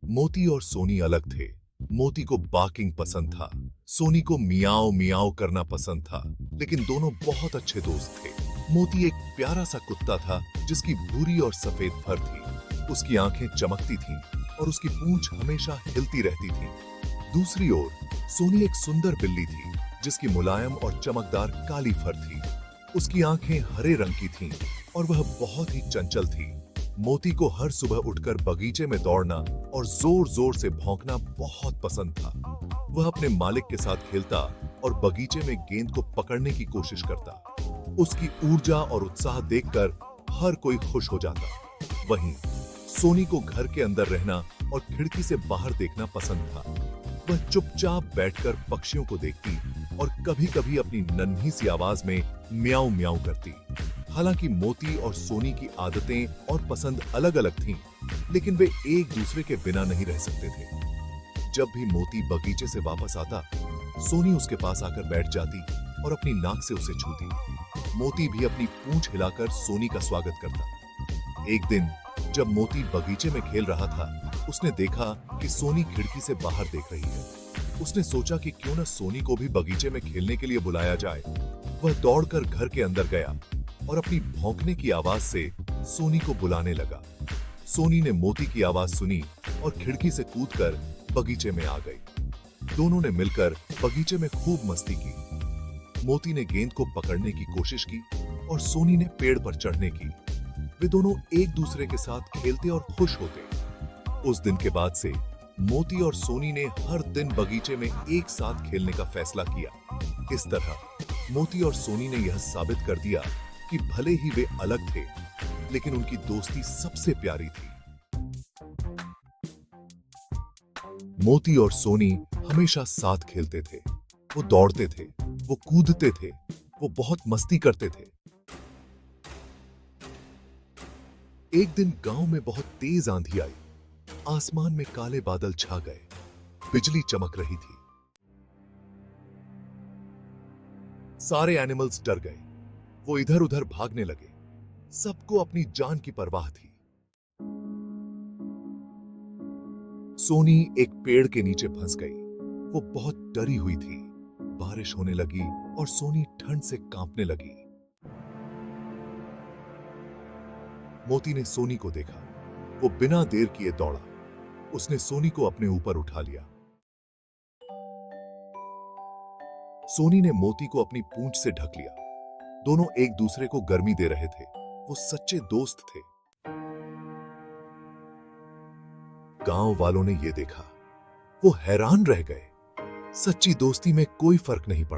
मोती और सोनी अलग थे। मोती को बार्किंग पसंद था, सोनी को मियाओ मियाओ करना पसंद था, लेकिन दोनों बहुत अच्छे दोस्त थे। मोती एक प्यारा सा कुत्ता था जिसकी भूरी और सफेद फर थी। उसकी आंखें चमकती थीं और उसकी पूंछ हमेशा हिलती रहती थी। दूसरी ओर सोनी एक सुंदर बिल्ली थी जिसकी मुलायम और चमकदार काली फर थी। उसकी आंखें हरे रंग की थीं और वह बहुत ही चंचल थी। मोती को हर सुबह उठकर बगीचे में दौड़ना और जोर जोर से भौंकना बहुत पसंद था। वह अपने मालिक के साथ खेलता और बगीचे में गेंद को पकड़ने की कोशिश करता। उसकी ऊर्जा और उत्साह देखकर हर कोई खुश हो जाता। वहीं सोनी को घर के अंदर रहना और खिड़की से बाहर देखना पसंद था। वह चुपचाप बैठकर पक्षियों को देखती और कभी-कभी अपनी नन्ही सी आवाज में म्याऊं म्याऊं करती। हालांकि मोती और सोनी की आदतें और पसंद अलग-अलग थीं, लेकिन वे एक दूसरे के बिना नहीं रह सकते थे। जब भी मोती बगीचे से वापस आता, सोनी उसके पास आकर बैठ जाती और अपनी नाक से उसे छूती। मोती भी अपनी पूंछ हिलाकर सोनी का स्वागत करता। एक दिन जब मोती बगीचे में खेल रहा था, उसने देखा कि सोनी खिड़की से बाहर देख रही है। उसने सोचा कि क्यों न सोनी को भी बगीचे में खेलने के लिए बुलाया जाए। वह दौड़कर घर के अंदर गया और अपनी भौंकने की आवाज से सोनी को बुलाने लगा। सोनी ने मोती की आवाज सुनी और खिड़की से कूदकर बगीचे में आ गई। दोनों ने मिलकर बगीचे में खूब मस्ती की। मोती ने गेंद को पकड़ने की कोशिश की और सोनी ने पेड़ पर चढ़ने की। वे दोनों एक दूसरे के साथ खेलते और खुश होते। उस दिन के बाद से मोती और सोनी ने हर दिन बगीचे में एक साथ खेलने का फैसला किया। इस तरह मोती और सोनी ने यह साबित कर दिया कि भले ही वे अलग थे, लेकिन उनकी दोस्ती सबसे प्यारी थी। मोती और सोनी हमेशा साथ खेलते थे। वो दौड़ते थे, वो कूदते थे, वो बहुत मस्ती करते थे। एक दिन गांव में बहुत तेज आंधी आई। आसमान में काले बादल छा गए, बिजली चमक रही थी। सारे एनिमल्स डर गए। वो इधर उधर भागने लगे। सबको अपनी जान की परवाह थी। सोनी एक पेड़ के नीचे फंस गई। वो बहुत डरी हुई थी। बारिश होने लगी और सोनी ठंड से कांपने लगी। मोती ने सोनी को देखा। वो बिना देर किए दौड़ा। उसने सोनी को अपने ऊपर उठा लिया। सोनी ने मोती को अपनी पूंछ से ढक लिया। दोनों एक दूसरे को गर्मी दे रहे थे। वो सच्चे दोस्त थे। गांव वालों ने यह देखा। वो हैरान रह गए। सच्ची दोस्ती में कोई फर्क नहीं पड़ता।